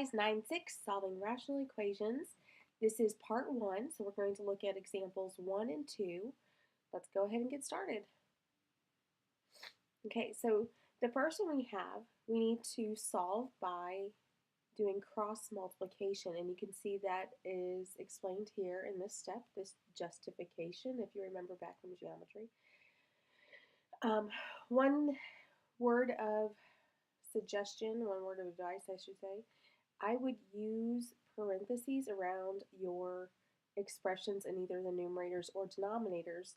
Exercise 9-6, Solving Rational Equations. This is part 1, so we're going to look at examples 1 and 2. Let's go ahead and get started. Okay, so the first one we need to solve by doing cross multiplication, and you can see that is explained here in this step, this justification, if you remember back from geometry. One word of suggestion, one word of advice, I should say, I would use parentheses around your expressions in either the numerators or denominators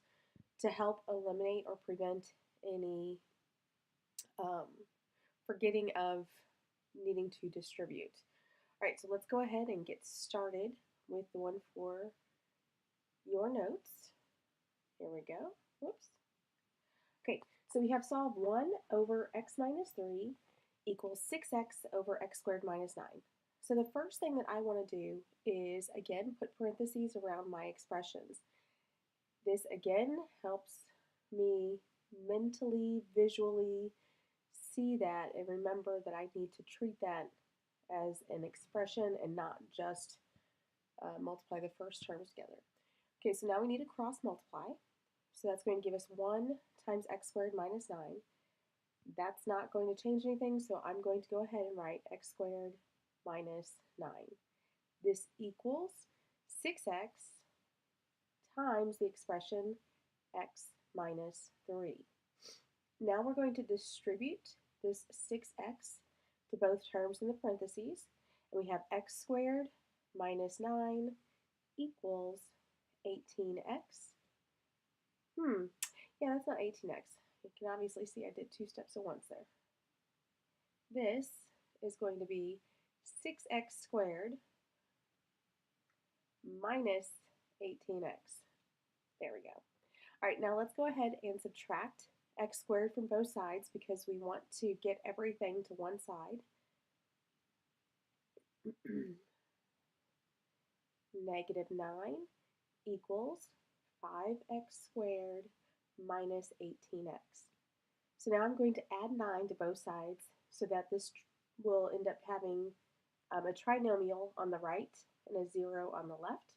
to help eliminate or prevent any forgetting of needing to distribute. All right, so let's go ahead and get started with the one for your notes. Here we go. Whoops. Okay, so we have solved 1 over x minus 3 equals 6x over x squared minus 9. So the first thing that I want to do is, again, put parentheses around my expressions. This, again, helps me mentally, visually see that and remember that I need to treat that as an expression and not just multiply the first terms together. Okay, so now we need to cross multiply. So that's going to give us 1 times x squared minus 9. That's not going to change anything, so I'm going to go ahead and write x squared minus 9. This equals 6x times the expression x minus 3. Now we're going to distribute this 6x to both terms in the parentheses, and we have x squared minus 9 equals 18x. Yeah, that's not 18x. You can obviously see I did 2 steps at once there. This is going to be 6x squared minus 18x. There we go. All right, now let's go ahead and subtract x squared from both sides because we want to get everything to one side. Negative 9 equals 5x squared minus 18x. So now I'm going to add 9 to both sides so that this will end up having a trinomial on the right and a 0 on the left.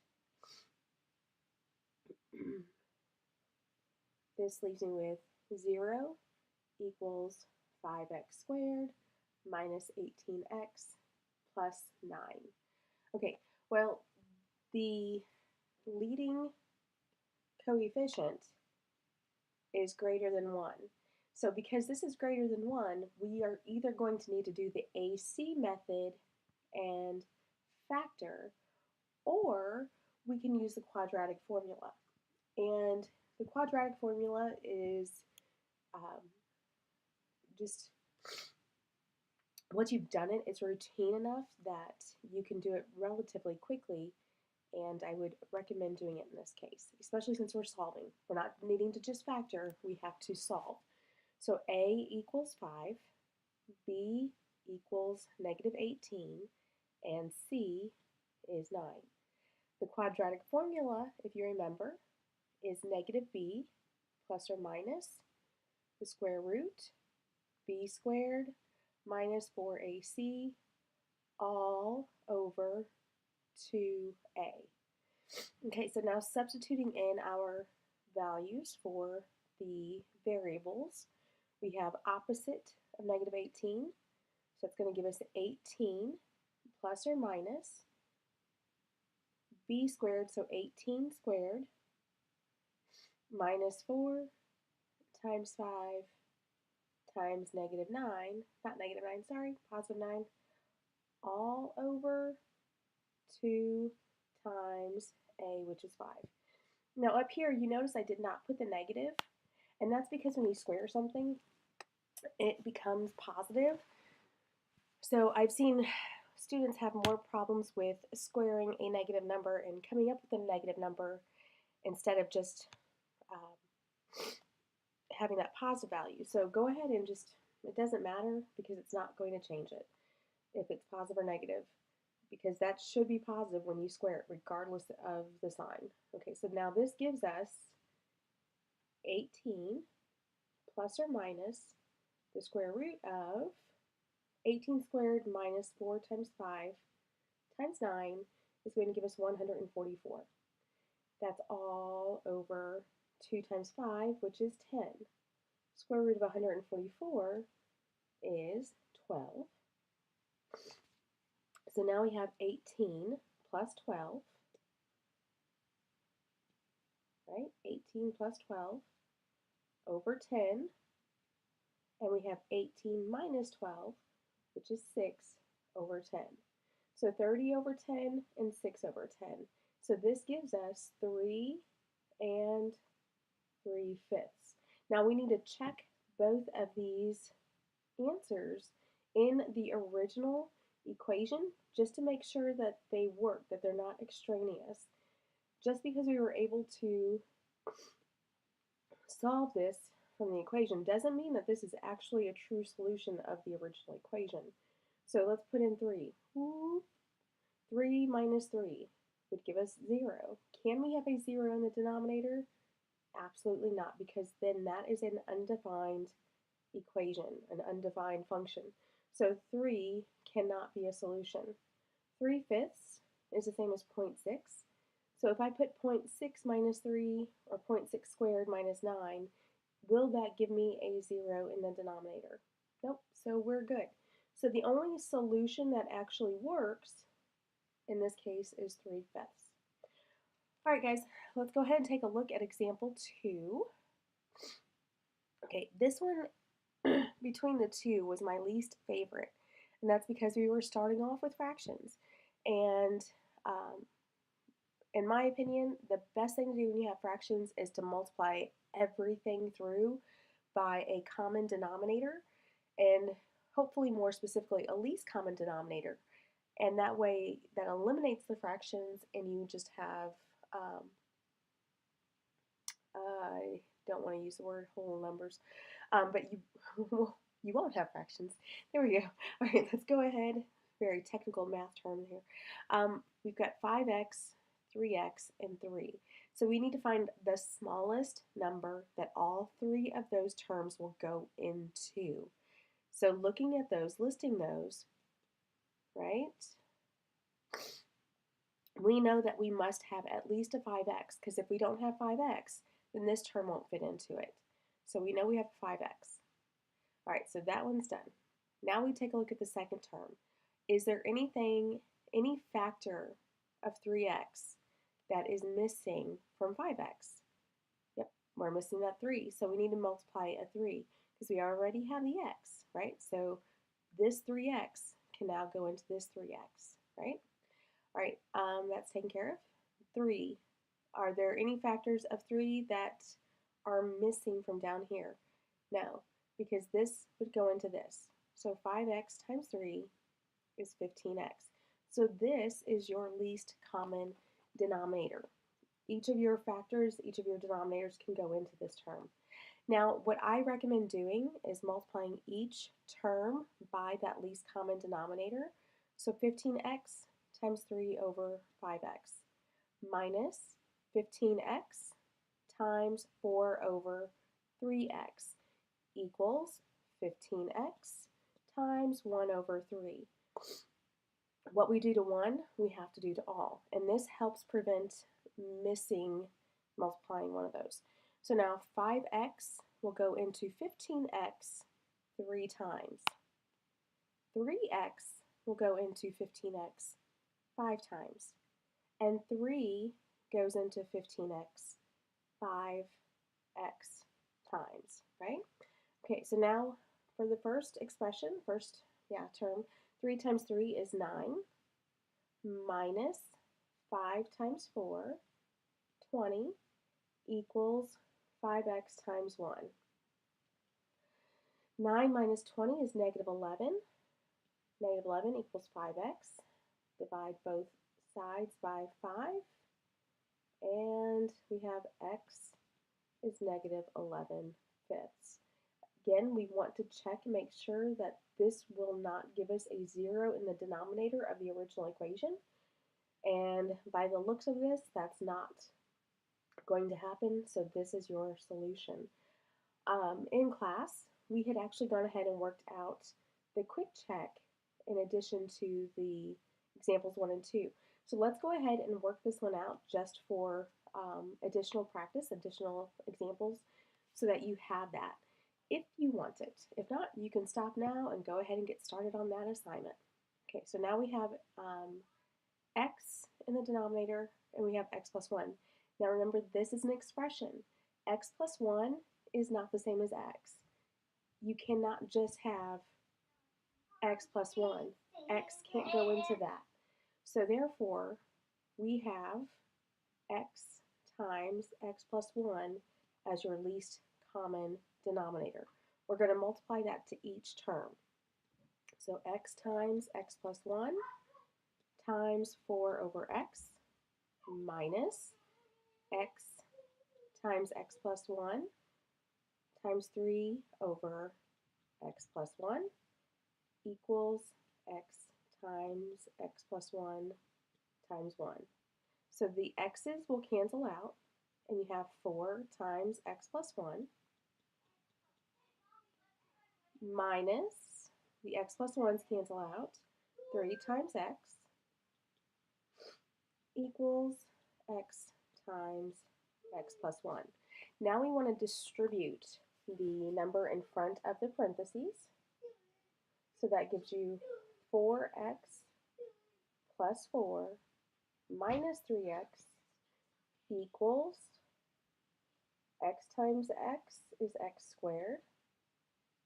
This leaves me with 0 equals 5x squared minus 18x plus 9. Okay, well, the leading coefficient is greater than 1. So because this is greater than 1, we are either going to need to do the AC method and factor, or we can use the quadratic formula. And the quadratic formula is just once you've done it, it's routine enough that you can do it relatively quickly, and I would recommend doing it in this case, especially since we're solving. We're not needing to just factor, we have to solve. So A equals 5, B equals negative 18, and C is 9. The quadratic formula, if you remember, is negative b plus or minus the square root b squared minus 4ac all over 2a. Okay, so now substituting in our values for the variables, we have opposite of negative 18, so it's going to give us 18 plus or minus b squared, so 18 squared, minus 4 times 5 times negative 9, not negative 9, sorry, positive 9, all over 2 times a, which is 5. Now up here, you notice I did not put the negative, and that's because when you square something, it becomes positive. So I've seen students have more problems with squaring a negative number and coming up with a negative number instead of just having that positive value. So go ahead and just, it doesn't matter because it's not going to change it if it's positive or negative, because that should be positive when you square it regardless of the sign. Okay, so now this gives us 18 plus or minus the square root of 18 squared minus 4 times 5 times 9 is going to give us 144. That's all over 2 times 5, which is 10. Square root of 144 is 12. So now we have 18 plus 12, right? 18 plus 12 over 10, and we have 18 minus 12, which is 6 over 10. So 30 over 10 and 6 over 10. So this gives us 3 and 3/5. Now we need to check both of these answers in the original equation just to make sure that they work, that they're not extraneous. Just because we were able to solve this from the equation doesn't mean that this is actually a true solution of the original equation. So let's put in 3. 3 minus 3 would give us 0. Can we have a 0 in the denominator? Absolutely not, because then that is an undefined equation, an undefined function. So 3 cannot be a solution. 3/5 is the same as 0.6. So if I put 0.6 minus 3 or 0.6 squared minus 9, will that give me a 0 in the denominator? Nope, so we're good. So the only solution that actually works in this case is 3/5. All right, guys, let's go ahead and take a look at example 2. Okay, this one between the two was my least favorite, and that's because we were starting off with fractions. And in my opinion, the best thing to do when you have fractions is to multiply everything through by a common denominator, and hopefully more specifically a least common denominator. And that way that eliminates the fractions and you just have, I don't want to use the word whole numbers, but you won't have fractions. There we go. All right, let's go ahead. Very technical math term here. We've got 5x, 3x, and 3. So we need to find the smallest number that all three of those terms will go into. So looking at those, listing those, right? We know that we must have at least a 5x, because if we don't have 5x, then this term won't fit into it. So we know we have 5x. All right, so that one's done. Now we take a look at the second term. Is there any factor of 3x that is missing from 5x? Yep, we're missing that 3, so we need to multiply a 3 because we already have the x, right? So this 3x can now go into this 3x, right? All right, that's taken care of. 3, are there any factors of 3 that are missing from down here? No, because this would go into this. So 5x times 3 is 15x. So this is your least common denominator. Each of your factors, each of your denominators can go into this term. Now, what I recommend doing is multiplying each term by that least common denominator. So 15x times 3 over 5x minus 15x times 4 over 3x equals 15x times 1 over 3. What we do to one, we have to do to all. And this helps prevent multiplying one of those. So now 5x will go into 15x 3 times. 3x will go into 15x 5 times. And 3 goes into 15x 5x times, right? Okay, so now for the first expression, term, 3 times 3 is 9, minus 5 times 4, 20, equals 5x times 1. 9 minus 20 is negative 11. Negative 11 equals 5x. Divide both sides by 5. And we have x is negative 11 fifths. Again, we want to check and make sure that this will not give us a 0 in the denominator of the original equation. And by the looks of this, that's not going to happen, so this is your solution. In class, we had actually gone ahead and worked out the quick check in addition to the examples 1 and 2. So let's go ahead and work this one out just for additional practice, additional examples, so that you have that if you want it. If not, you can stop now and go ahead and get started on that assignment. Okay, so now we have x in the denominator and we have x plus 1. Now remember, this is an expression. X plus 1 is not the same as x. You cannot just have x plus 1. X can't go into that. So therefore, we have x times x plus 1 as your least common denominator. We're going to multiply that to each term. So x times x plus 1 times 4 over x minus x times x plus 1 times 3 over x plus 1 equals x times x plus 1 times 1. So the x's will cancel out, and you have 4 times x plus 1 minus the x plus 1's cancel out, 3 times x equals x times x plus 1. Now we want to distribute the number in front of the parentheses. So that gives you 4x plus 4 minus 3x equals x times x is x squared,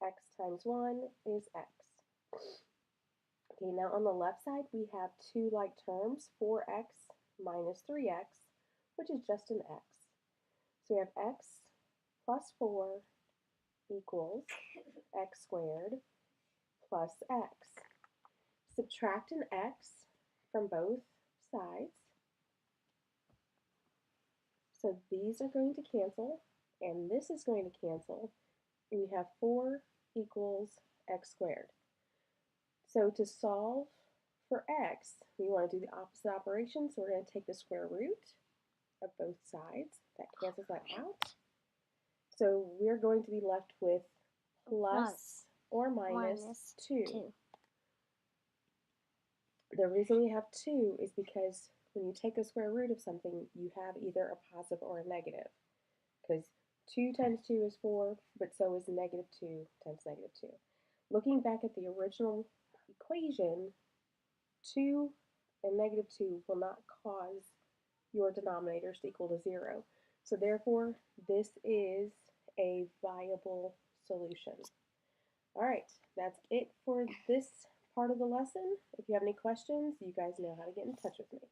x times 1 is x. Okay, now on the left side we have two like terms, 4x minus 3x, which is just an x. So we have x plus 4 equals x squared plus x. Subtract an x from both sides. So these are going to cancel, and this is going to cancel, and you have 4 equals x squared. So to solve for x, we want to do the opposite operation, so we're going to take the square root of both sides. That cancels that out. So we're going to be left with plus or minus 2. The reason we have 2 is because when you take a square root of something, you have either a positive or a negative. Because 2 times 2 is 4, but so is negative 2 times negative 2. Looking back at the original equation, 2 and negative 2 will not cause your denominators to equal to 0. So therefore, this is a viable solution. All right, that's it for this part of the lesson. If you have any questions, you guys know how to get in touch with me.